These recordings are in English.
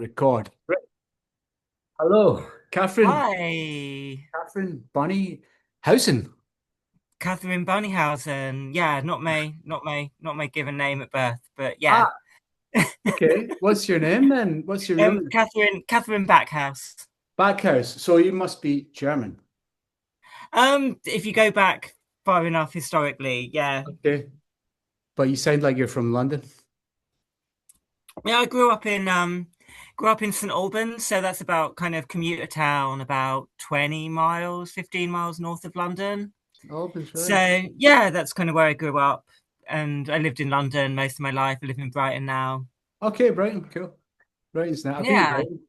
Record. Right. Hello, Catherine. Hi, Catherine Bunnyhausen. Catherine Bunnyhausen. Yeah, not my given name at birth, but yeah. Ah, okay. What's your name then? What's your real name? Catherine Backhouse. Backhouse. So you must be German. If you go back far enough historically, yeah. Okay. But you sound like you're from London. Yeah, I grew up in St Albans, so that's about kind of commuter town, about 20 miles, 15 miles north of London. Oh, that's right. So yeah, that's kind of where I grew up. And I lived in London most of my life. I live in Brighton now. Okay, Brighton. Cool. Brighton's now. I've been to Yeah. Brighton.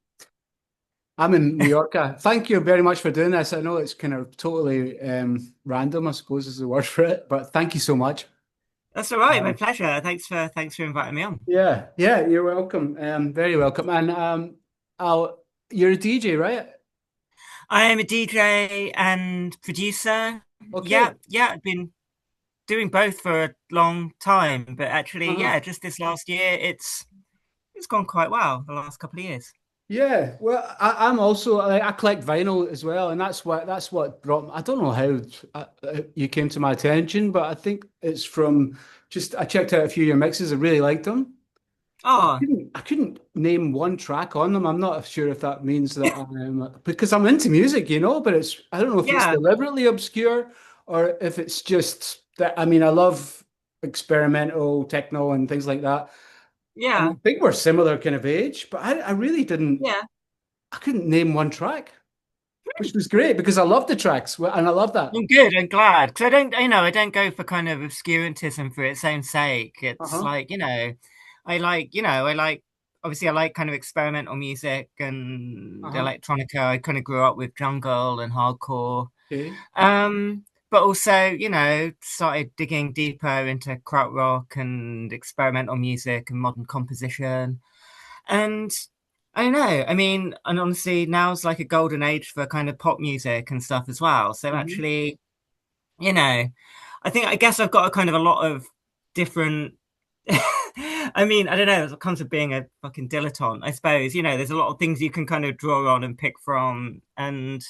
I'm in New York. Thank you very much for doing this. I know it's kind of totally random, I suppose is the word for it, but thank you so much. That's all right. My Um, pleasure. Thanks for inviting me on. yeah, yeah, you're welcome. Very welcome. And you're a DJ, right? I am a DJ and producer. Okay. Yeah, yeah. I've been doing both for a long time, but actually, Uh-huh. yeah, just this last year, it's gone quite well. The last couple of years. Yeah. Well, I'm also I collect vinyl as well, and that's what brought. I don't know how you came to my attention, but I think it's from just I checked out a few of your mixes. I really liked them. But Oh, I couldn't name one track on them. I'm not sure if that means that I'm because I'm into music, but I don't know if it's yeah, deliberately obscure or if it's just that. I mean, I love experimental techno and things like that. And I yeah, think we're similar kind of age, but I really didn't, yeah. I couldn't name one track, which was great because I love the tracks and I love that. I'm good. I'm glad because I don't go for kind of obscurantism for its own sake. It's Uh-huh. like, I like, obviously, I like kind of experimental music and Uh-huh. electronica. I kind of grew up with jungle and hardcore. Okay. But also, started digging deeper into krautrock and experimental music and modern composition. And I don't know. I mean, and honestly, now's like a golden age for kind of pop music and stuff as well. So Hmm. actually, you know, I guess I've got a kind of a lot of different. I mean, I don't know. It comes with being a fucking dilettante, I suppose. There's a lot of things you can kind of draw on and pick from, and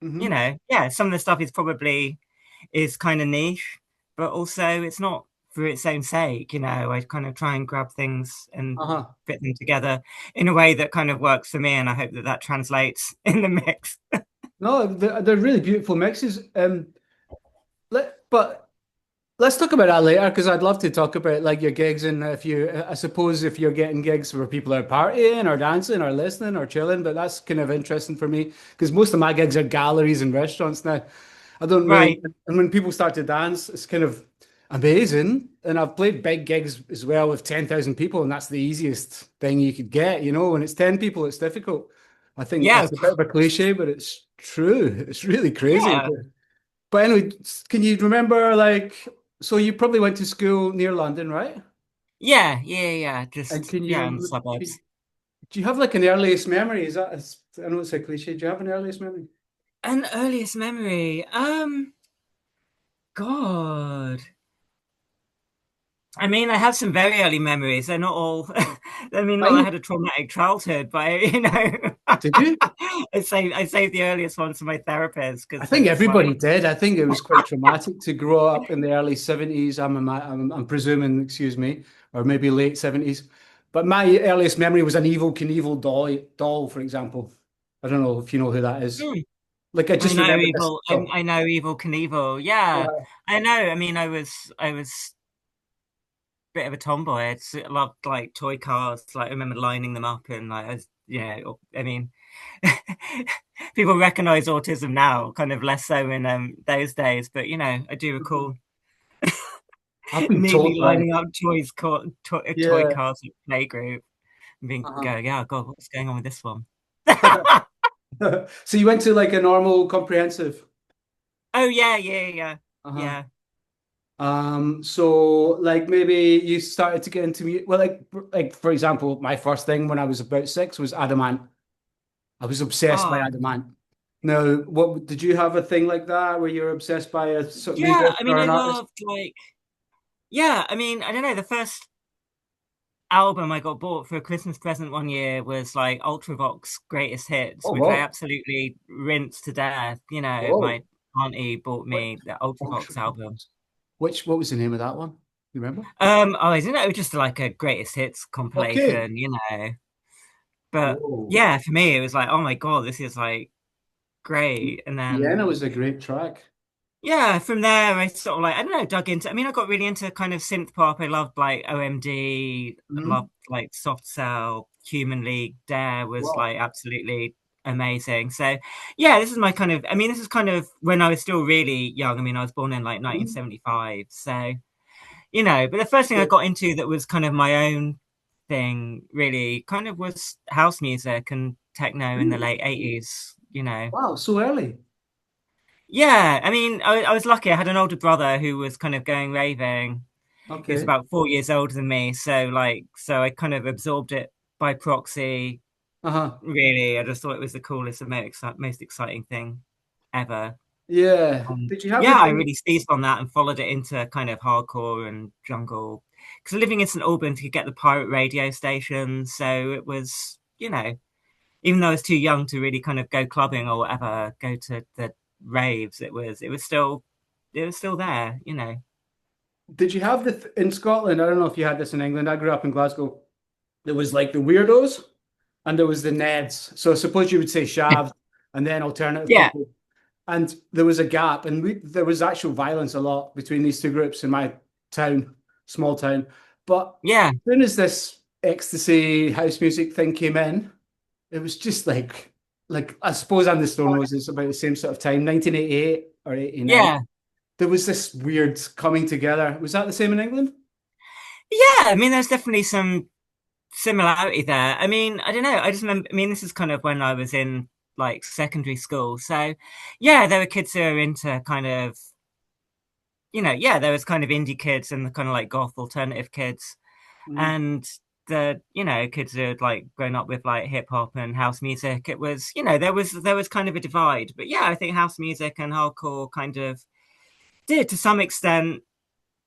Hmm. yeah, some of the stuff is kind of niche, but also it's not for its own sake. I kind of try and grab things and Uh-huh. fit them together in a way that kind of works for me, and I hope that that translates in the mix. No, they're really beautiful mixes. But let's talk about that later because I'd love to talk about like your gigs and I suppose if you're getting gigs where people are partying or dancing or listening or chilling, but that's kind of interesting for me because most of my gigs are galleries and restaurants now. I don't really, Right. and when people start to dance, it's kind of amazing. And I've played big gigs as well with 10,000 people, and that's the easiest thing you could get. When it's 10 people, it's difficult. I think Yeah. that's a bit of a cliche, but it's true. It's really crazy. Yeah. But anyway, can you remember so you probably went to school near London, right? Yeah. Yeah. Yeah. And Just, yeah, in the suburbs. do you have like an earliest memory? I know it's a cliche. Do you have an earliest memory? An earliest memory. God. I mean, I have some very early memories. They're not all. I mean, not that I Mine? had a traumatic childhood, but Did you? I saved the earliest ones for my therapist I because think it's like, everybody did. I think it was quite traumatic to grow up in the early 70s. I'm presuming, excuse me, or maybe late 70s. But my earliest memory was an Evil Knievel doll, for example. I don't know if you know who that is. hmm, Like I I just know remember this. evil. I, So, I know evil Knievel. Yeah, yeah. I know. I mean, I was a bit of a tomboy. I loved like toy cars. Like I remember lining them up and like, I mean, people recognize autism now, kind of less so in those days. But I do Mhm. recall I've been neatly told by, lining up toy yeah. cars at playgroup and being Uh-huh. going, "Yeah, God, what's going on with this one?" So you went to like a normal comprehensive. Oh yeah, yeah, yeah, Uh-huh. yeah. So like maybe you started to get into music. Well, like for example, my first thing when I was about six was Adamant. I was obsessed by Oh, Adamant. Now, what did you have a thing like that where you're obsessed by a sort of yeah. leader I mean, or I an artist? loved like, yeah. I mean, I don't know. The first album I got bought for a Christmas present one year was like Ultravox Greatest Hits, Oh, which I wow. absolutely rinsed to death. You know, Whoa. my auntie bought What? me the Ultravox album. Ultravox. What was the name of that one? You remember? Oh, I didn't know, it was just like a greatest hits Okay. compilation, you know. But Whoa. yeah, for me, it was like, oh my God, this is like great. And Vienna then, was a great track. yeah, from there, I sort of like, I don't know, dug into, I mean, I got really into kind of synth pop. I loved like OMD, Hmm. loved like Soft Cell, Human League, Dare was Wow. like absolutely amazing. So, yeah, this is my kind of, I mean, this is kind of when I was still really young. I mean, I was born in like Mhm. 1975. So, you know, but the first thing I got into that was kind of my own thing really kind of was house music and techno in the Really? late 80s, you know. Wow, so early. Yeah, I mean, I was lucky. I had an older brother who was kind of going raving. He was Okay. about 4 years older than me, so like, so I kind of absorbed it by proxy. Uh-huh. Really, I just thought it was the coolest and most exciting thing ever. Yeah. Did you have the Yeah, I thing? really seized on that and followed it into kind of hardcore and jungle. Because living in St Albans, you could get the pirate radio station, so it was, you know, even though I was too young to really kind of go clubbing or whatever, go to the raves, it was still there, you know. Did you have the th in Scotland? I don't know if you had this in England. I grew up in Glasgow. There was like the weirdos and there was the Neds. So I suppose you would say shavs and then alternative Yeah, people. And there was a gap, and there was actual violence a lot between these two groups in my town, small town. But yeah, as soon as this ecstasy house music thing came in, it was just like I suppose and the Stone Roses about the same sort of time, 1988 or 89. yeah. There was this weird coming together. Was that the same in England? Yeah, I mean, there's definitely some similarity there. I mean, I don't know. I just remember, I mean, this is kind of when I was in like secondary school. So, yeah, there were kids who were into kind of, you know, yeah, there was kind of indie kids and the kind of like goth alternative kids. Mm. And the, you know, kids who had like grown up with like hip hop and house music. It was, you know, there was kind of a divide. But yeah, I think house music and hardcore kind of did to some extent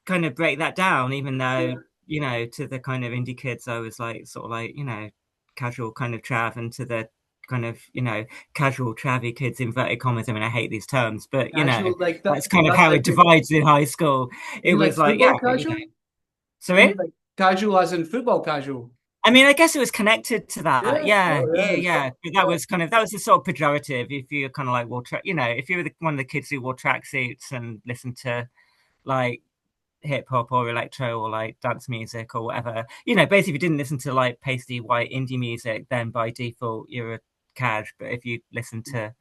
kind of break that down, even though, Yeah. you know, to the kind of indie kids, I was like sort of like, you know, casual kind of trav, and to the kind of, you know, casual travy kids, inverted commas. I mean, I hate these terms, but you know, Casual like that. that's kind of That's how it like divides in high school. you It mean like was like, yeah, football you know, casual? You mean sorry. like casual as in football casual? I mean, I guess it was connected to that. Yeah. Yeah, Oh yeah, yeah. yeah. But that Yeah. was kind of that was the sort of pejorative if you kind of like wore you know, if you were one of the kids who wore tracksuits and listened to like hip hop or electro or like dance music or whatever. You know, basically, if you didn't listen to like pasty white indie music, then by default you're a cad. But if you listen to,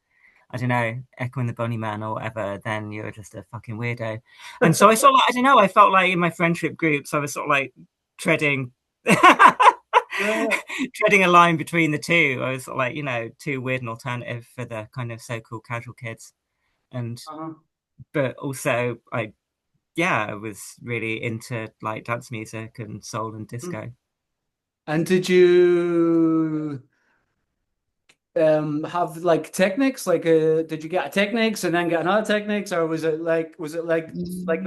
I don't know, Echo and the Bunnyman or whatever, then you're just a fucking weirdo. And so I sort of like, I don't know, I felt like in my friendship groups, I was sort of like treading. Yeah. Treading a line between the two. I was sort of like, you know, too weird and alternative for the kind of so-called casual kids. And Uh-huh. but also I yeah, I was really into like dance music and soul and Mm. disco. And did you have like Technics? Like did you get a Technics and then get another Technics, or was it like that?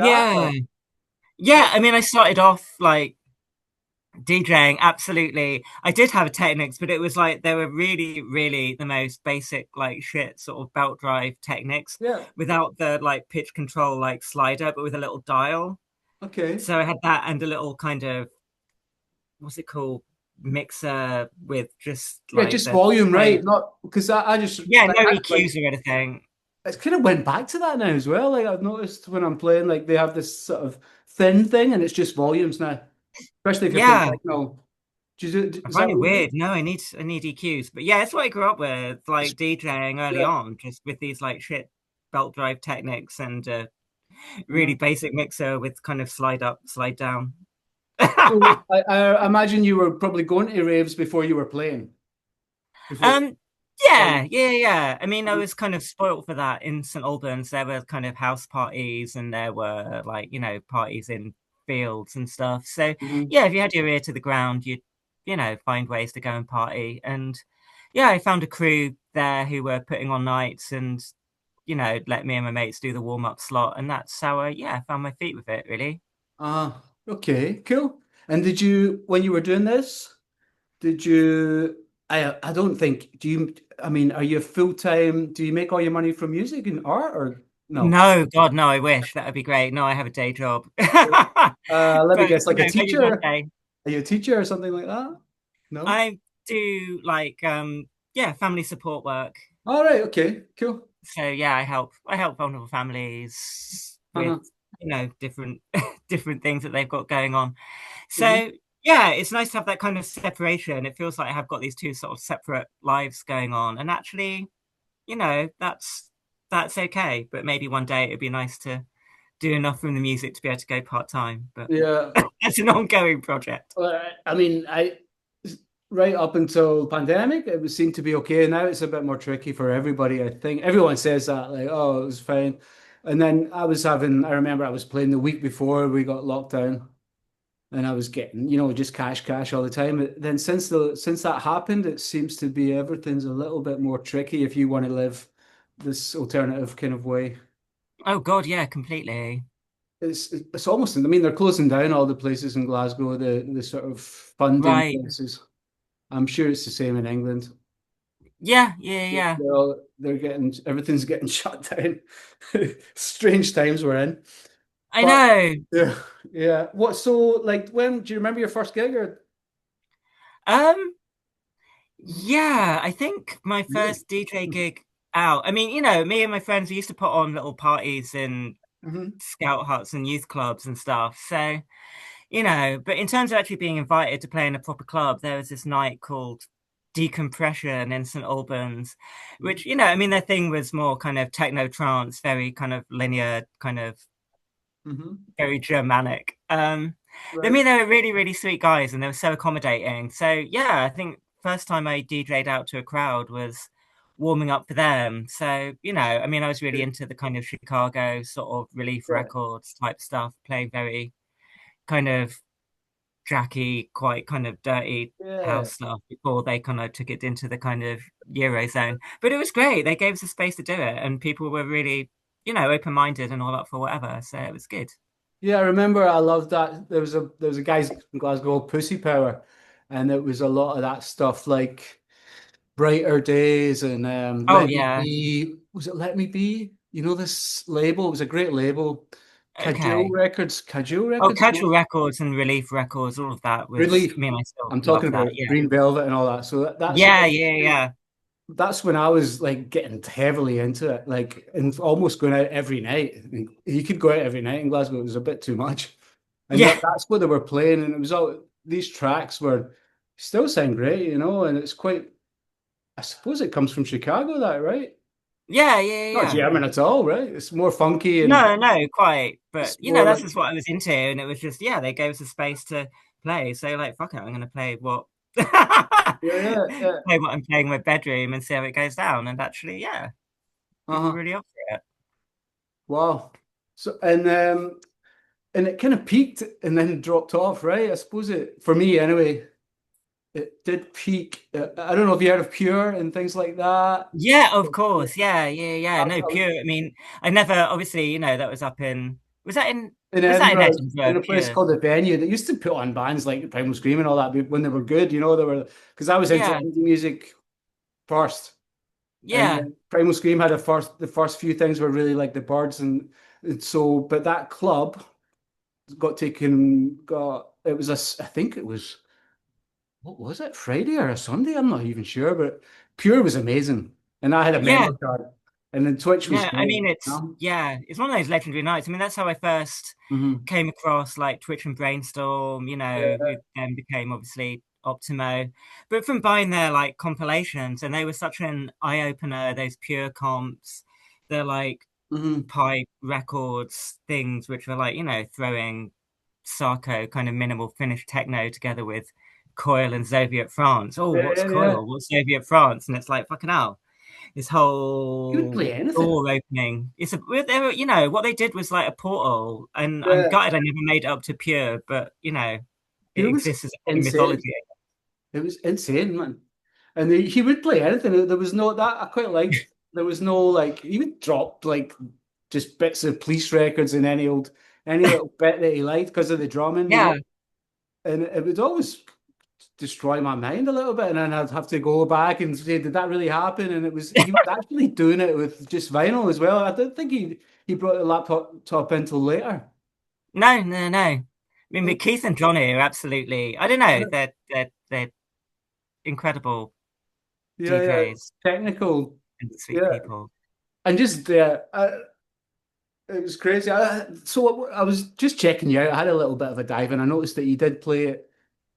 Yeah. Or Yeah, I mean I started off like DJing, absolutely. I did have a Technics, but it was like they were really, really the most basic, like shit sort of belt drive Technics yeah. without the like pitch control like slider, but with a little dial. Okay. So I had that and a little kind of what's it called? Mixer with just Yeah, like just the volume, right? same. Not because I just Yeah, like no I like EQs or anything. it's kind of went back to that now as well. Like I've noticed when I'm playing, like they have this sort of thin thing, and it's just volumes now. Especially if you're playing Yeah, techno. I Is that find it what you do? weird. No, I need EQs. But yeah, that's what I grew up with, like DJing early Yeah. on, just with these like shit belt drive techniques and really Uh-huh. basic mixer with kind of slide up, slide down. So I imagine you were probably going to raves before you were playing. Before. Um, Or, yeah, yeah, yeah. I mean, I uh-huh. was kind of spoiled for that in St Albans. There were kind of house parties and there were like, you know, parties in fields and stuff. So Mhm. yeah, if you had your ear to the ground, you'd, you know, find ways to go and party. And yeah, I found a crew there who were putting on nights and, you know, let me and my mates do the warm-up slot. And that's how I, yeah, found my feet with it, really. Okay, cool. And did you, when you were doing this, did you, I don't think, do you, I mean, are you full time, do you make all your money from music and art or no? No, God, no, I wish that would be great. No, I have a day job. Let me But guess, like a maybe one teacher? day. Are you a teacher or something like that? No? I do like yeah, family support work. All right, okay, cool. So yeah, I help vulnerable families with, Uh-huh. different different things that they've got going on. Hmm. So yeah, it's nice to have that kind of separation. It feels like I have got these two sort of separate lives going on. And actually, that's okay. But maybe one day it'd be nice to do enough from the music to be able to go part-time. But Yeah. it's an ongoing project. Well, I mean, right up until pandemic, it was seemed to be okay. Now it's a bit more tricky for everybody. I think everyone says that, like, oh, it was fine. And then I remember I was playing the week before we got locked down, and I was getting, just cash all the time. Then since that happened, it seems to be everything's a little bit more tricky if you want to live this alternative kind of way. Oh God, yeah, completely. It's almost, I mean, they're closing down all the places in Glasgow, the sort of funding Right. places. I'm sure it's the same in England. Yeah, yeah, yeah. They're getting everything's getting shut down. Strange times we're in. I But know. yeah, yeah. What so like when do you remember your first gig or Um, yeah, I think my really? first DJ gig out. I mean, me and my friends we used to put on little parties in Hmm. scout huts and youth clubs and stuff. So, but in terms of actually being invited to play in a proper club, there was this night called Decompression in St. Albans, which, I mean, their thing was more kind of techno trance, very kind of linear, kind of Hmm. very Germanic. I Right. mean, they were really, really sweet guys and they were so accommodating. So, yeah, I think first time I DJ'd out to a crowd was warming up for them. So, I mean, I was really Okay. into the kind of Chicago sort of relief Yeah. records type stuff, playing very kind of jacky, quite kind of dirty Yeah. house stuff before they kind of took it into the kind of Eurozone. But it was great. They gave us a space to do it, and people were really, open-minded and all up for whatever. So it was good. Yeah, I remember I loved that. There was a guys in Glasgow called Pussy Power, and it was a lot of that stuff like Brighter Days and Oh Let Me yeah. Be. Was it Let Me Be? You know this label? It was a great label. Okay. Cajole Oh, Records? Casual No. Records and Relief Records, all of that was. Relief. I mean, I still I'm love talking that. about Yeah. Green Velvet and all that. So Yeah. Yeah. Yeah. that's when I was like getting heavily into it, like and almost going out every night. You could go out every night in Glasgow. It was a bit too much. And Yeah. that's what they were playing, and it was all these tracks were still sound great, and it's quite. I suppose it comes from Chicago, that right? Yeah. Yeah. Not Yeah. German at all, right? It's more funky and No, no, quite. But it's more that's like just what I was into, and it was just yeah, they gave us a space to play. So like, fuck it, I'm gonna play what yeah, yeah, yeah. play what I'm playing in my bedroom and see how it goes down. And actually, yeah, people Uh-huh. really up for it. Wow. So and it kind of peaked and then dropped off, right? I suppose it for me anyway. It did peak. I don't know if you heard of Pure and things like that. Yeah, of course. Yeah, yeah, yeah. I, No, I, Pure. I mean, I never obviously, that was up in in was that in Edinburgh, in Edinburgh, a place Pure? called the Venue that used to put on bands like Primal Scream and all that when they were good, they were because I was into Yeah, indie music first, and yeah, Primal Scream had the first few things were really like the Birds and so, but that club got it was I think it was what was it Friday or a Sunday? I'm not even sure, but Pure was amazing, and I had a yeah. member card, and then Twitch was No, I great. mean it's one of those legendary nights. I mean, that's how I first Hmm. came across like Twitch and Brainstorm, Yeah. who then became obviously Optimo. But from buying their like compilations, and they were such an eye opener, those Pure comps, they're like Hmm. pipe records things, which were like, throwing Sarko kind of minimal Finnish techno together with Coil and Soviet France. Oh, Yeah, what's yeah, yeah. Coil? What's Soviet France? And it's like fucking hell, this He would whole play anything. door opening. They were, what they did was like a portal, and I'm Yeah. gutted I never made it up to Pure, but it Pure was exists as a kind of insane. mythology. It was insane, man. And he would play anything. There was no that I quite liked. There was no like he would drop like just bits of police records in any little bit that he liked because of the drumming, Yeah, and it would always destroy my mind a little bit, and then I'd have to go back and say, did that really happen? And he was actually doing it with just vinyl as well. I don't think he brought the laptop top until later. No, no, no. I mean, but Keith and Johnny are absolutely, I don't know, they're incredible Yeah, yeah, DJs technical. and sweet Yeah, people. and just it was crazy. I was just checking you out. I had a little bit of a dive, and I noticed that you did play at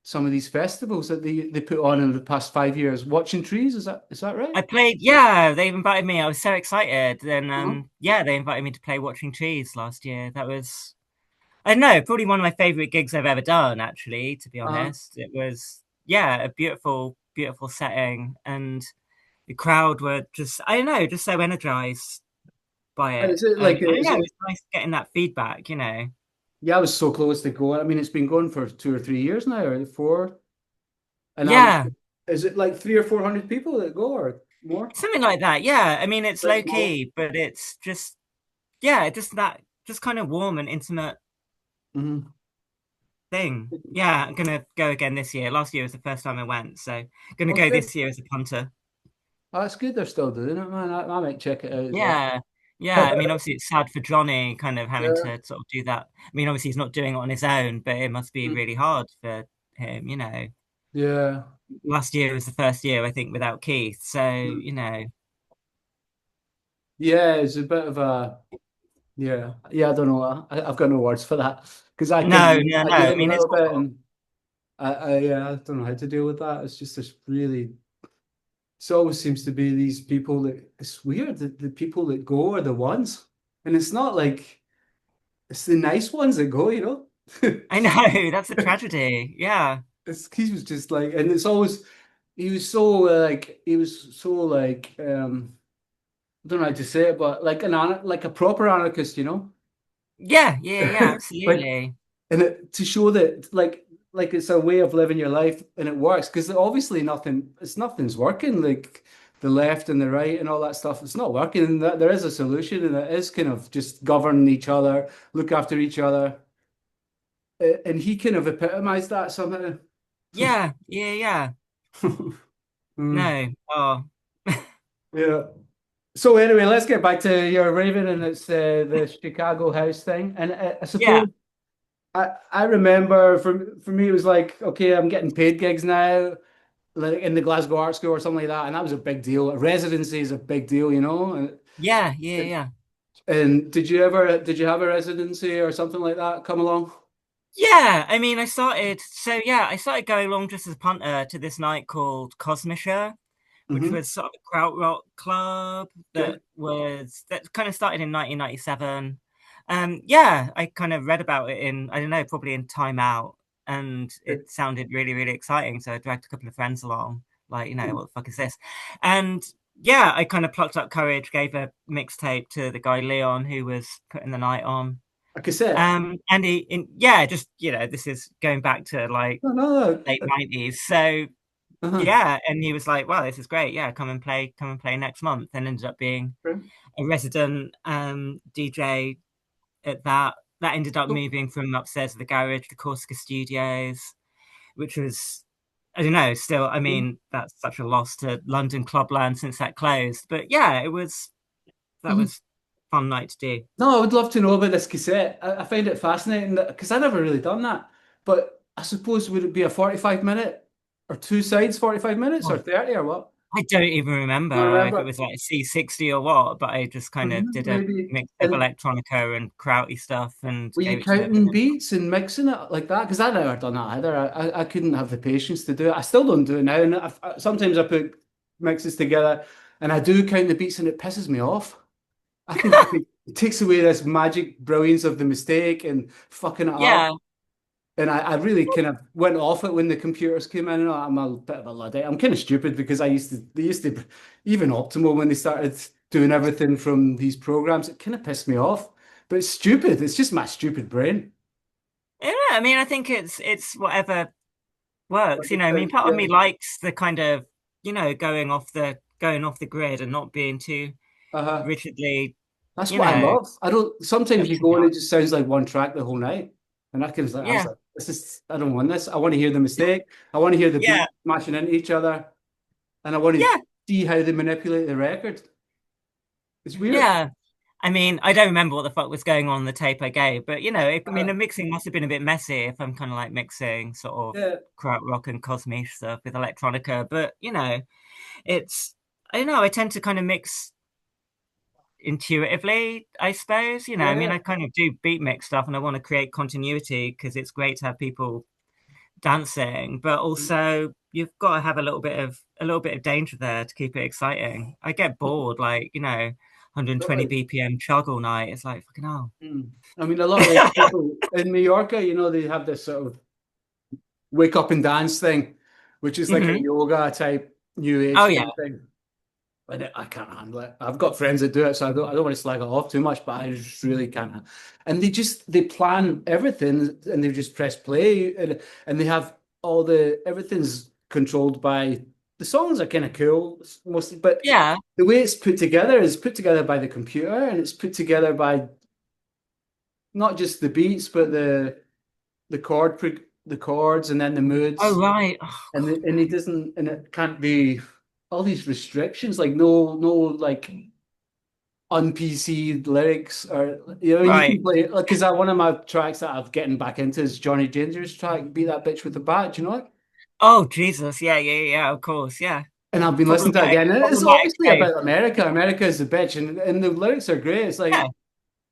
some of these festivals that they put on in the past 5 years. Watching Trees, is that right? I played, yeah, they invited me. I was so excited. And Uh-huh. yeah, they invited me to play Watching Trees last year. That was, I don't know, probably one of my favorite gigs I've ever done, actually, to be Uh-huh. honest. It was, yeah, a beautiful, beautiful setting. And the crowd were just, I don't know, just so energized by it. Is it And like I don't is know, it? it's nice getting that feedback, Yeah, I was so close to going. I mean, it's been going for 2 or 3 years now, or four. And Yeah, is it like 300 or 400 people that go or more? something like that. Yeah, I mean, it's Quite low small. key, but it's just, yeah, just that, just kind of warm and intimate Hmm. thing. Yeah, I'm gonna go again this year. Last year was the first time I went, so gonna go Okay. this year as a punter. Oh, that's good they're still doing it, man. I might check it out as well. Yeah, yeah. I mean, obviously, it's sad for Johnny kind of having Yeah. to sort of do that. I mean, obviously, he's not doing it on his own, but it must be Mhm. really hard for him. Yeah. Last year was the first year, I think, without Keith. So, Mhm. Yeah, it's a bit of a yeah. I don't know. I've got no words for that because I no, can no, I no. do I it a mean, it's little bit, awful. and I don't know how to deal with that. It's just this really. It always seems to be these people that it's weird. The people that go are the ones, and it's not like it's the nice ones that go, you know. I know, that's a tragedy. Yeah. He was just like, and it's always he was so like I don't know how to say it, but like like a proper anarchist, you know, Yeah, yeah, yeah, like absolutely. and to show that like it's a way of living your life and it works because obviously nothing's working like the left and the right and all that stuff it's not working and that there is a solution and it is kind of just govern each other, look after each other. And he kind of epitomized that somehow. Yeah, yeah, yeah. Mm, No. Oh. yeah. So anyway, let's get back to your Raven and it's the Chicago house thing. And I Yeah. suppose I remember for me it was like, okay, I'm getting paid gigs now, like in the Glasgow Art School or something like that, and that was a big deal. A residency is a big deal, you know. Yeah, yeah, And, yeah. and did you have a residency or something like that come along? Yeah, I mean, I started going along just as a punter to this night called Cosmischer, which Hmm. was sort of a krautrock club Okay. that kind of started in 1997. Yeah, I kind of read about it in, I don't know, probably in Time Out, and it sounded really, really exciting. So I dragged a couple of friends along, like, what the fuck is this? And yeah, I kind of plucked up courage, gave a mixtape to the guy Leon who was putting the night on. A cassette. And yeah, just this is going back to like No, no. late 90s. So Uh-huh. yeah, and he was like, "Wow, this is great. Yeah, come and play next month." And ended up being a resident DJ at that. That ended up So, moving from upstairs of the garage to Corsica Studios, which was, I don't know, still, I mean, that's such a loss to London clubland since that closed. But yeah, that mhm. was a fun night to do. No, I would love to know about this cassette. I find it fascinating because I never really done that. But I suppose would it be a 45 minute or two sides, 45 minutes or 30 or what? I don't even I remember if it remember. was like C60 or what, but I just kind of Mhm. did a Maybe. mix of And electronica and krauty stuff and were you gave it to him. counting beats and mixing it like that? Because I never done that either. I couldn't have the patience to do it. I still don't do it now. And sometimes I put mixes together and I do count the beats and it pisses me off. It takes away this magic brilliance of the mistake and fucking it up. Yeah, And I really kind of went off it when the computers came in. I'm a bit of a Luddite. I'm kind of stupid because they used to, even Optimal when they started doing everything from these programs, it kind of pissed me off. But it's stupid. It's just my stupid brain. yeah. I mean, I think it's whatever What works. do you I mean, think? part of Yeah. me likes the kind of going off the grid and not being too Uh-huh. rigidly, That's you what I know, love. I don't, sometimes you mixing go it and up. it just sounds like one track the whole night. And I was Yeah, like, this is, I don't want this. I want to hear the mistake. I want to hear the Yeah, beat smashing into each other, and I want to yeah, see how they manipulate the record. It's weird. yeah. I mean, I don't remember what the fuck was going on the tape I gave, but I mean, Uh, the mixing must have been a bit messy if I'm kind of like mixing sort of yeah, krautrock rock and cosmic stuff with electronica. But it's I don't know. I tend to kind of mix intuitively, I suppose. I mean, yeah, I kind of do beat mix stuff, and I want to create continuity because it's great to have people dancing, but also you've got to have a little bit of danger there to keep it exciting. I get bored, like 120 totally. BPM chug all night. It's like fucking hell. Mm. I mean, a lot of the people in Mallorca, they have this sort of wake up and dance thing, which is like a Hmm. yoga type new Oh age yeah, kind of thing. And I can't handle it. I've got friends that do it, so I don't want to slag it off too much, but I just really can't. And they plan everything and they just press play and they have all everything's controlled by the songs are kind of cool mostly, but yeah. the way it's put together is put together by the computer and it's put together by not just the beats, but the chords and then the Oh moods. right. Oh, And he doesn't, and it can't be all these restrictions, like no like un-PC lyrics or you right. can play because one of my tracks that I've getting back into is Johnny Dangerous track, Beat That Bitch with the Bat, you know it? Oh Jesus. Yeah, yeah, yeah. Of course. Yeah. And I've been listening to it Problematic. again, and it's Problematic obviously faith. about America. America is a bitch, and the lyrics are great. It's Yeah. like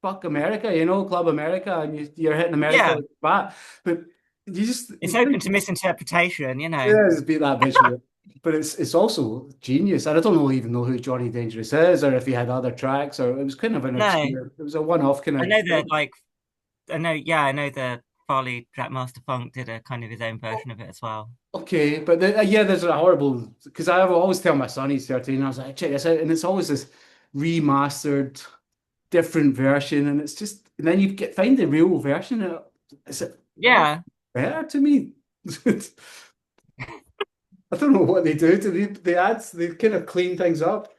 fuck America, Club America, and you're hitting America Yeah. with the bat, but you It's think open to misinterpretation. yeah, it's beat that bitch with it. But it's also genius. And I don't know even know who Johnny Dangerous is or if he had other tracks or it was kind of an No, obscure, it was a one-off kind I of know that thing. like I know. Yeah, I know the Farley Jackmaster Funk did a kind of his own version of it as well. Okay, but yeah, there's a horrible because I always tell my son he's 13. I was like, check this out, and it's always this remastered, different version, and it's just and then you get find the real version. And is it Yeah. better to me? I don't know what they do to the ads. They kind of clean things up.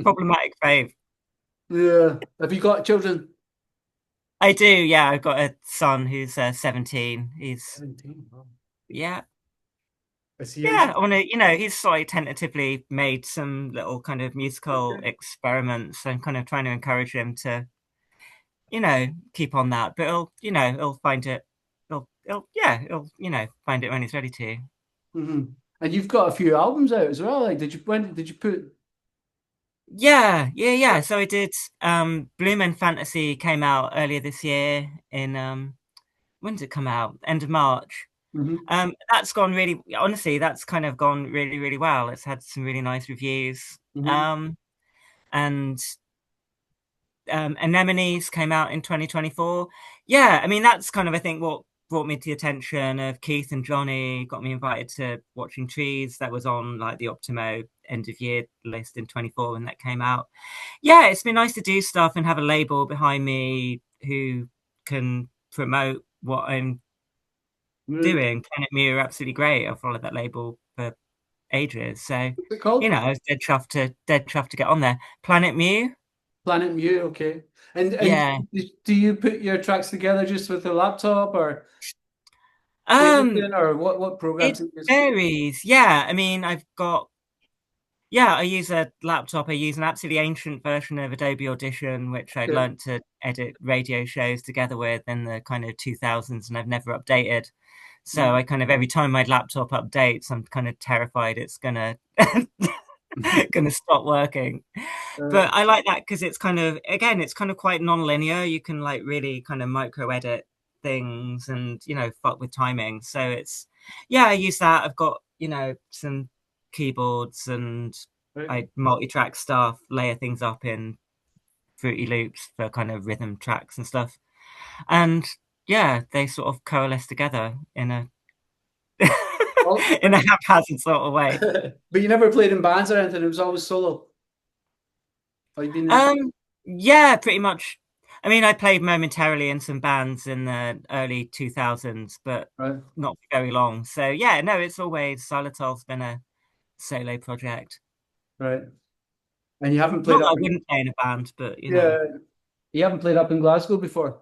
Problematic fave. Yeah. Have you got children? I do, yeah. I've got a son who's 17. He's 17. Wow. yeah, Is he? yeah. I want to, he's sort of tentatively made some little kind of musical experiments and kind of trying to encourage him to, keep on that. But he'll find it. He'll find it when he's ready to. Hmm. And you've got a few albums out as well. Like, when did you put? Yeah, yeah, yeah. So I did. Bloom and Fantasy came out earlier this year in when did it come out? End of March. Hmm. That's gone really, honestly, that's kind of gone really, really well. It's had some really nice reviews. Hmm. And Anemones came out in 2024. Yeah, I mean, that's kind of, I think, what brought me to the attention of Keith and Johnny, got me invited to Watching Trees. That was on like the Optimo end of year list in 24 when that came out. Yeah, it's been nice to do stuff and have a label behind me who can promote what I'm What's doing. Planet Mu are absolutely great. I've followed that label for ages. So, it called? I was dead chuffed to get on there. Planet Mu? Planet Mute. Okay. And Yeah. do you put your tracks together just with a laptop or Um, Ableton or what programs it do you use? varies. Yeah. I mean, I use a laptop. I use an absolutely ancient version of Adobe Audition, which I Okay. learned to edit radio shows together with in the kind of 2000s, and I've never updated. So I kind of every time my laptop updates, I'm kind of terrified it's gonna gonna stop working. Uh, But I like that because it's kind of again, it's kind of quite non-linear. You can like really kind of micro edit things and fuck with timing. So yeah, I use that. I've got some keyboards and right. I multi-track stuff, layer things up in Fruity Loops for kind of rhythm tracks and stuff. And yeah, they sort of coalesce together in a Well, in a haphazard sort of way. but you never played in bands or anything. It was always solo. Or you been in? Yeah, pretty much. I mean, I played momentarily in some bands in the early 2000s, but Right. not for very long. So yeah, no, it's always Xylitol's been a solo project. Right. And you haven't played Not up. that I wouldn't play in a band, but Yeah. You haven't played up in Glasgow before?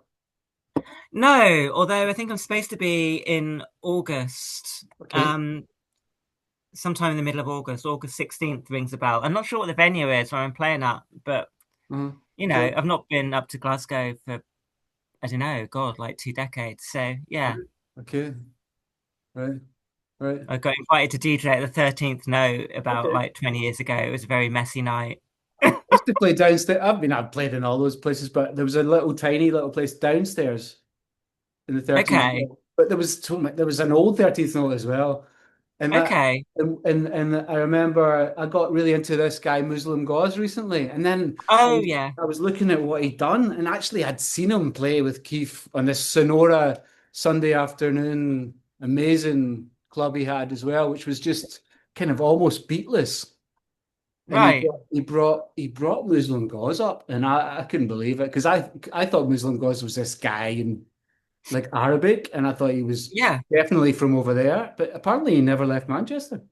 No, although I think I'm supposed to be in August. Okay. Sometime in the middle of August. August 16th rings a bell. I'm not sure what the venue is where I'm playing at, but Uh-huh. you know, Cool. I've not been up to Glasgow for I don't know, God, like 2 decades. So yeah, Okay. Right. Right. I got invited to DJ at the 13th note about Okay. like 20 years ago. It was a very messy night. Used to play downstairs. I've played in all those places, but there was a little tiny little place downstairs in the 13th Okay, note. But there was an old 13th note as well. And that okay. and I remember I got really into this guy Muslim Gauze recently. And then Oh yeah, I was looking at what he'd done, and actually I'd seen him play with Keith on this Sonora Sunday afternoon amazing club he had as well, which was just kind of almost beatless. And right. he brought Muslim Gauze up, and I couldn't believe it because I thought Muslim Gauze was this guy in like Arabic, and I thought he was Yeah, definitely from over there, but apparently he never left Manchester.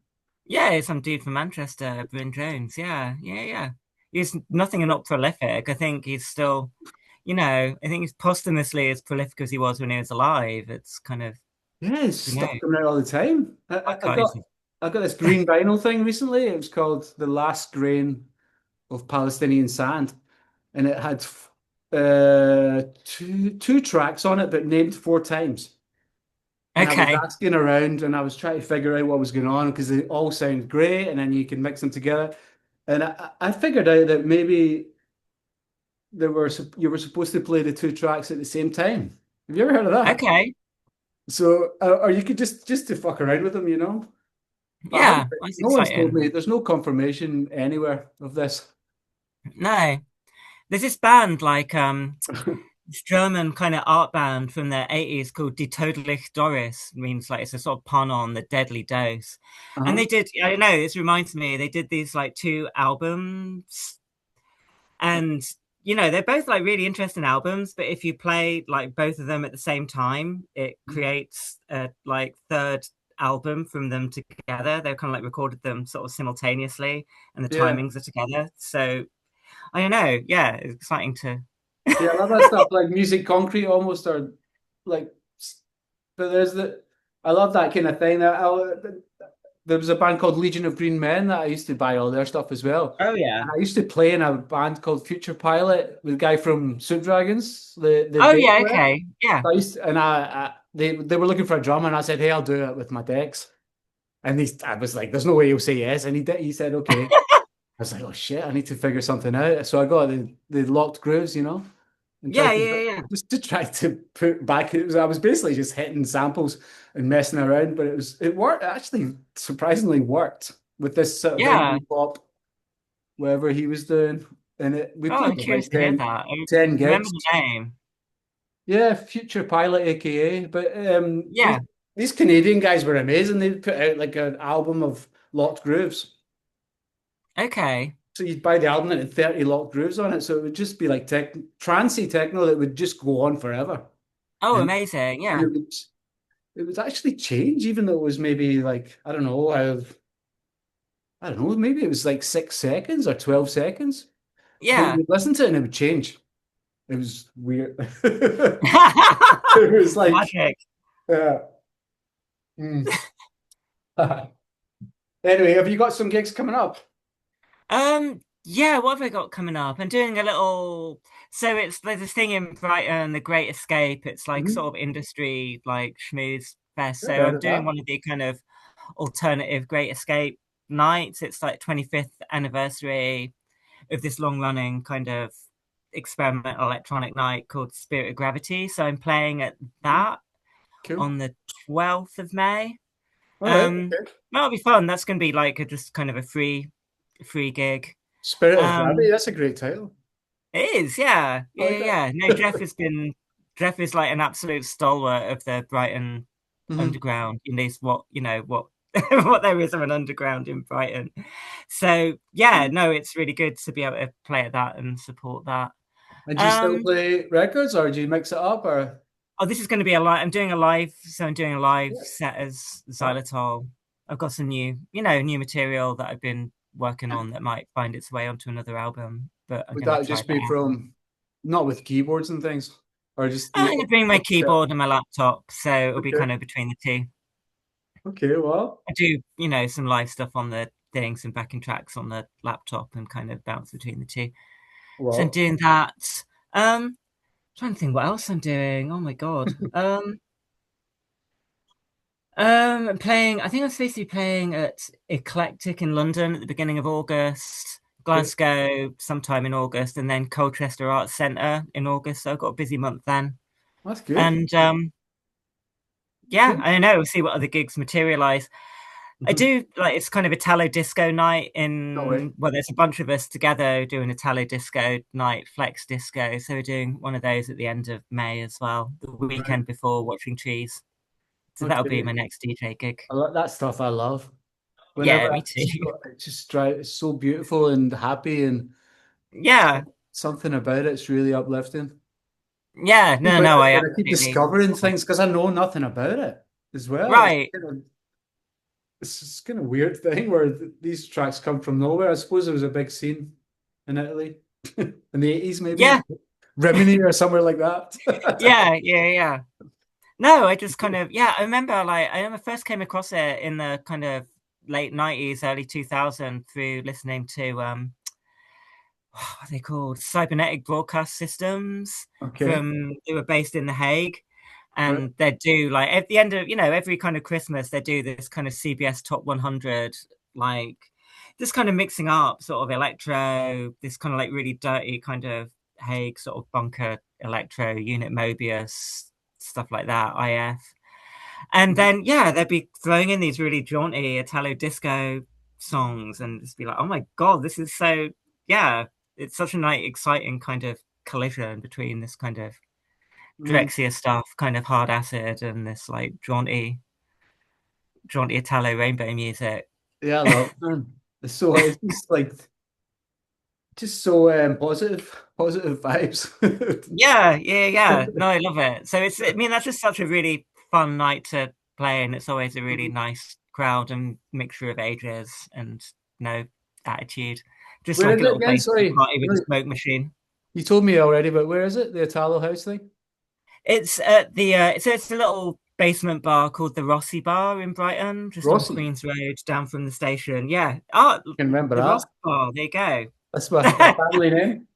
yeah. Some dude from Manchester, Bryn Jones. Yeah, yeah, yeah. He's nothing and not prolific. I think he's still, I think he's posthumously as prolific as he was when he was alive. It's kind of, Yeah, it's you know, stuff coming out all the time. quite crazy. I got this green vinyl thing recently. It was called The Last Grain of Palestinian Sand, and it had two tracks on it, but named four times. And I was Okay, asking around, and I was trying to figure out what was going on because they all sound great, and then you can mix them together. And I figured out that maybe you were supposed to play the two tracks at the same time. Have you ever heard of that? okay. So, or you could just to fuck around with them, you know. But I haven't, Yeah, that's no one's told exciting. me. There's no confirmation anywhere of this. No, there's this band like this German kind of art band from the 80s called Die Todlich Doris, means like it's a sort of pun on the deadly dose. And Uh-huh. they did, I don't know, this reminds me, they did these like two albums, and they're both like really interesting albums, but if you play like both of them at the same time, it creates a like third album from them together. They've kind of like recorded them sort of simultaneously, and the Yeah. timings are together. So I don't know. Yeah, it's exciting to. Yeah, I love that stuff. Like Music Concrete almost, or like, but I love that kind of thing. There was a band called Legion of Green Men that I used to buy all their stuff as well. Oh yeah. And I used to play in a band called Future Pilot with a guy from Soup Dragons, the Oh bass yeah. player. Okay. Yeah. So they were looking for a drummer, and I said, "Hey, I'll do it with my decks." And I was like, "There's no way he'll say yes," and he did. He said, "Okay." I was like, "Oh shit, I need to figure something out." So I got the locked grooves, and Yeah. tried to Yeah. Yeah. just to try to put back. I was basically just hitting samples and messing around, but it worked. It actually surprisingly worked with this sort of Yeah. indie pop, whatever he was doing. And we Oh, I'm played curious about to hear that. I 10 remember gigs. the name. Yeah, Future Pilot, aka. But Yeah. these Canadian guys were amazing. They put out like an album of locked grooves. Okay. So you'd buy the album and it had 30 locked grooves on it. So it would just be like trancey techno that would just go on forever. Oh, And amazing. and Yeah. it would actually change, even though it was maybe like, I don't know, maybe it was like 6 seconds or 12 seconds. But Yeah. you'd listen to it and it would change. It was weird. It was like, Magic. uh, hmm. Anyway, have you got some gigs coming up? Yeah, what have I got coming up? I'm doing a little, so there's this thing in Brighton, the Great Escape. It's like Mhm. sort of industry, like schmooze fest. I've So heard I'm of doing that. one of the kind of alternative Great Escape nights. It's like 25th anniversary of this long running kind of experimental electronic night called Spirit of Gravity. So I'm playing at that Cool. on the 12th of May. All right. Um, Okay. that'll be fun. That's going to be like just kind of a free gig. Spirit of Gravity. Um, That's a great title. it is, yeah, I yeah, like yeah, that. yeah. No, Jeff is like an absolute stalwart of the Brighton Hmm. underground. In least what what there is of an underground in Brighton. So yeah, no, it's really good to be able to play at that and support that. And do you still Um, play records, or do you mix it up, or? oh, this is going to be a live. I'm doing a live, so I'm doing a live Yeah. set as Huh? Xylitol. I've got some new material that I've been working on that might find its way onto another album, but I'm Would going to that try just that be out. not with keyboards and things, or just I'm the gonna bring my keyboard and my laptop, so it'll be okay. kind of between the two. Okay, well, I do, some live stuff on the thing, some backing tracks on the laptop, and kind of bounce between the two. So I'm well, doing that. Trying to think what else I'm doing. Oh my God. I'm playing. I think I'm supposed to be playing at Eclectic in London at the beginning of August, okay, Glasgow sometime in August, and then Colchester Arts Centre in August. So I've got a busy month then. that's good. And yeah, Cool. I don't know. We'll see what other gigs materialize. I Mhm. do like it's kind of Italo disco night No way. in well, there's a bunch of us together doing Italo disco night, flex disco. So we're doing one of those at the end of May as well, the Right. weekend before Watching Trees. So that'll be Okay. my next DJ gig. That stuff I love. Whenever Yeah, I me too. see it, just drive, it's so beautiful and happy, and Yeah, something about it's really uplifting. yeah, no, But no, I when I keep absolutely. discovering things because I know nothing about it as well. Right. It's this kind of weird thing where these tracks come from nowhere. I suppose there was a big scene in Italy in the 80s, maybe Yeah, Rimini or somewhere like that. yeah, yeah, yeah. No, I just kind of yeah, I remember first came across it in the kind of late 90s, early 2000 through listening to what are they called? Cybernetic Broadcast Systems Okay, from they were based in The Hague. right. And they do like at the end of, every kind of Christmas, they do this kind of CBS Top 100, like this kind of mixing up sort of electro, this kind of like really dirty kind of Hague sort of bunker electro, Unit Mobius, stuff like that, IF. And Mhm. then, yeah, they'd be throwing in these really jaunty Italo disco songs and just be like, oh my God, this is so, yeah, it's such a like exciting kind of collision between this kind of Mm. Drexciya stuff, kind of hard acid, and this like jaunty Italo rainbow music. Yeah, I love it, man. It's just like just so positive vibes. Yeah, yeah, yeah. No, I love it. So I mean, that's just such a really fun night to play, and it's always a really nice crowd and mixture of ages and no attitude. Just Where like is a it little again? basement Sorry, party with a smoke machine. you told me already, but where is it? The Italo house thing? It's at it's a little basement bar called the Rossi Bar in Brighton, just on Rossi. Queen's Road, down from the station. Yeah. Oh, I can remember the Rossi that. Bar. There you go. That's my family name.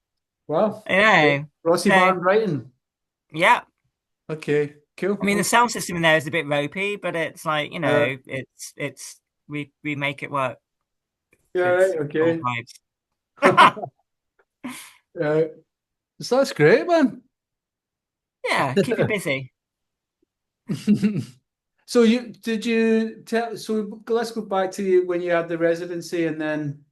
Wow. I Okay. know. Rossi Bar So in Brighton. yeah, Okay, I mean the cool. sound system in there is a bit ropey, but it's like Uh, it's we make it work. yeah, It's right, all okay. vibes. Uh, so that's great, man. Yeah, keep you busy. So you tell so let's go back to when you had the residency and then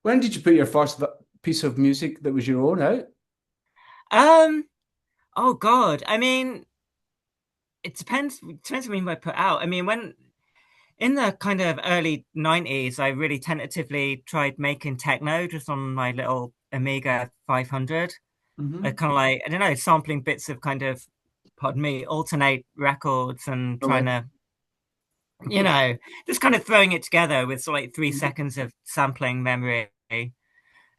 when did you put your first piece of music that was your own out? Um. Oh God. I mean, it depends what I mean by put out. I mean, when in the kind of early 90s, I really tentatively tried making techno just on my little Amiga 500. I Mm-hmm. kind of like, I don't know, sampling bits of kind of, pardon me, alternate records and No trying way. to, you know, just kind of throwing it together with sort of like 3 seconds of sampling memory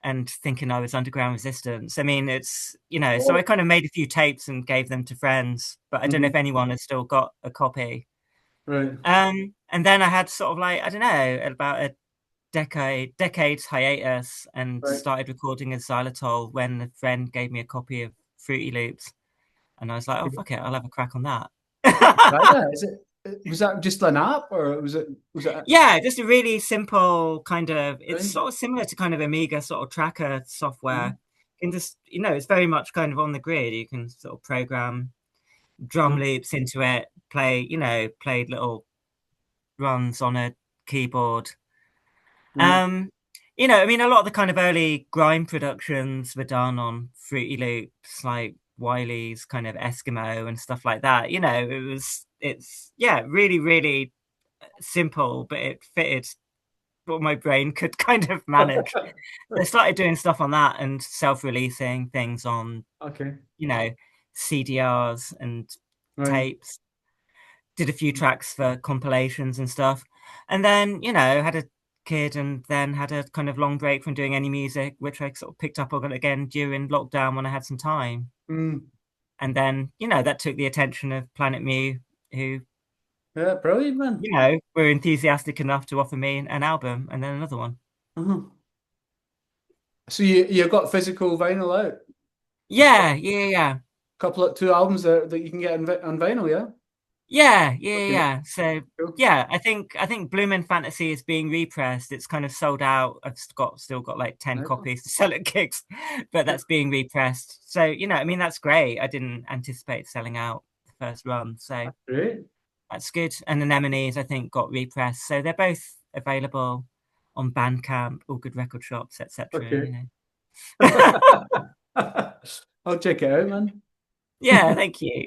and thinking I was underground resistance. I mean, so I Oh. kind of made a few tapes and gave them to friends, but I don't know Hmm. if anyone has still got a copy. Right. And then I had sort of like, I don't know, about a decades hiatus and Right. started recording as xylitol when a friend gave me a copy of Fruity Loops. And I was like, oh, fuck it, I'll have a crack on that. Right. Yeah. Was that just an app or was it Yeah, just a really simple kind of, it's right? sort of similar to kind of Amiga sort of tracker software. Mhm. You can just, it's very much kind of on the grid. You can sort of program drum Right. loops into it, play little runs on a keyboard. Right. Um, I mean, a lot of the kind of early grime productions were done on Fruity Loops, like Wiley's kind of Eskimo and stuff like that. It's really, really simple, but it fitted what my brain could kind of manage. So I started doing stuff on that and self-releasing things on, Okay. you know, CDRs and Right. tapes. Did a few tracks for compilations and stuff, and then had a kid and then had a kind of long break from doing any music, which I sort of picked up on again during lockdown when I had some time. Mm. And then, that took the attention of Planet Mu, who, Yeah, brilliant, man. were enthusiastic enough to offer me an album and then another one. Uh-huh. So you got physical vinyl out? Yeah, yeah, yeah. Couple of two albums that you can get on vinyl, yeah? Yeah, yeah, Okay, yeah. So cool. yeah, I think Bloomin' Fantasy is being repressed. It's kind of sold out. I've still got like 10 Nice one. copies to sell at gigs, but that's being repressed. So, I mean that's great. I didn't anticipate selling out the first run. So That's great. that's good. And Anemones, I think, got repressed. So they're both available on Bandcamp, all good record shops, Okay. etc. I'll check it out, man. Yeah, thank you.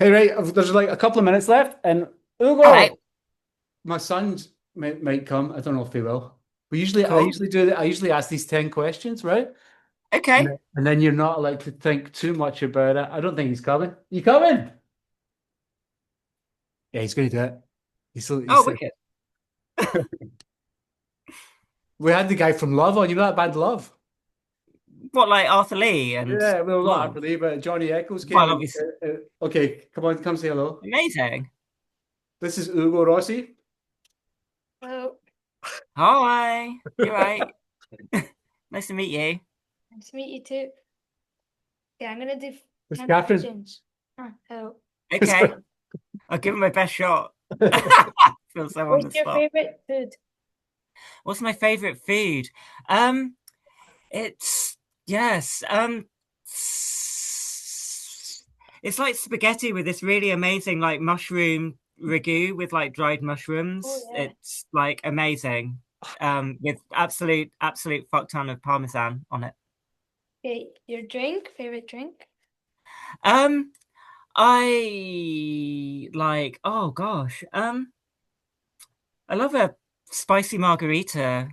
Hey, right, there's like a couple of minutes left, and All right. Ugo, my son's might come. I don't know if he will. I Cool. usually do that. I usually ask these 10 questions, right? Okay. And then you're not allowed to think too much about it. I don't think he's coming. You coming? Yeah, he's going to do it. Oh, He's wicked. we had the guy from Love on. You know that band Love? What, like Arthur Lee and Yeah, well, not Love? actually, but Johnny Eccles came Well, and obviously, okay, come on, come say hello. amazing. This is Ugo Rossi. Hello, Hi, you're right. Nice to meet you. nice to meet you too. Yeah, I'm gonna do It's 10 Catherine. questions. Hello. Okay, I'll give him my best shot. Feel so on the What's your spot. favorite food? What's my favorite food? Um, it's yes. It's like spaghetti with this really amazing like mushroom ragu with like dried mushrooms. Oh yeah. It's like amazing. With absolute fuck ton of parmesan on it. Okay, your drink, favorite drink? Um, I like, oh gosh. I love a spicy margarita.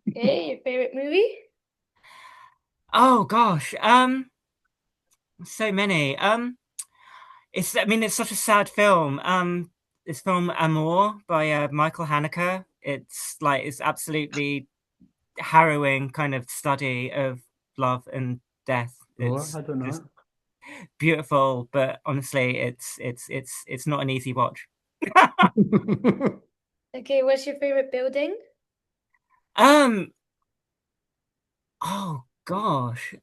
Okay, your favorite movie? Oh gosh. So many. I mean it's such a sad film. This film Amour by Michael Haneke. It's absolutely harrowing kind of study of love and death. Oh, It's I don't just know. beautiful, but honestly, it's not an easy watch. Okay, what's your favorite building? Um, oh gosh.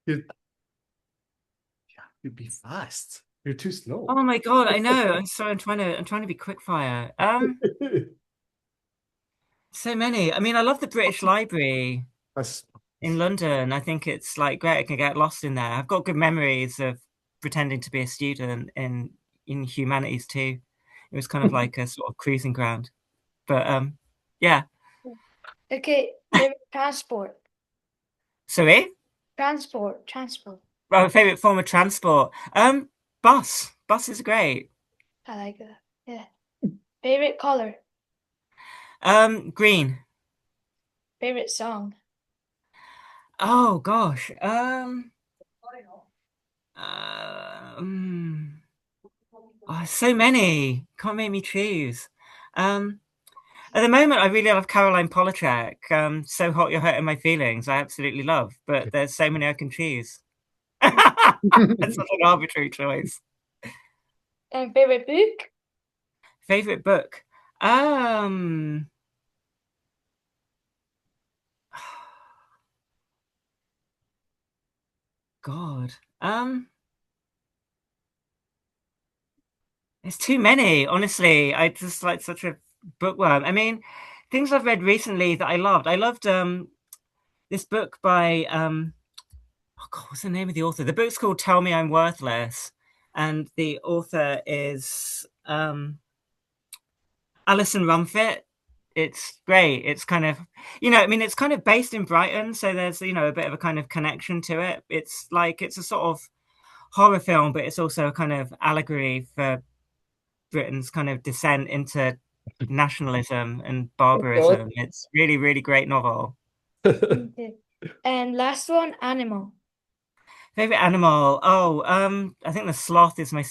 You'd, you'd be fast. You're too slow. Oh my God, I know. I'm sorry, I'm trying to be quick fire. So many. I mean, I love the British Library That's in London. I think it's like great. I can get lost in there. I've got good memories of pretending to be a student in humanities too. It was kind of like a sort of cruising ground. But yeah. Okay, favorite transport. Sorry? Transport. Well, favorite form of transport. Bus. Bus is great. I like that. Yeah. Favorite color. Green. Favorite song. Oh gosh. Um, so many. Can't make me choose. Um, at the moment, I really love Caroline Polachek. So hot you're hurting my feelings. I absolutely love, but there's so many I can choose. That's such an arbitrary choice. And favorite book? Favorite book? Um, God. It's too many. Honestly, I just like such a bookworm. I mean, things I've read recently that I loved. I loved this book by oh God, what's the name of the author? The book's called Tell Me I'm Worthless, and the author is Alison Rumfitt. It's great. It's kind of, I mean, it's kind of based in Brighton, so there's, a bit of a kind of connection to it. It's a sort of horror film, but it's also a kind of allegory for Britain's kind of descent into nationalism and Oh God. barbarism. It's really, really great novel. Okay. And last one, animal. Favorite animal? Oh, I think the sloth is my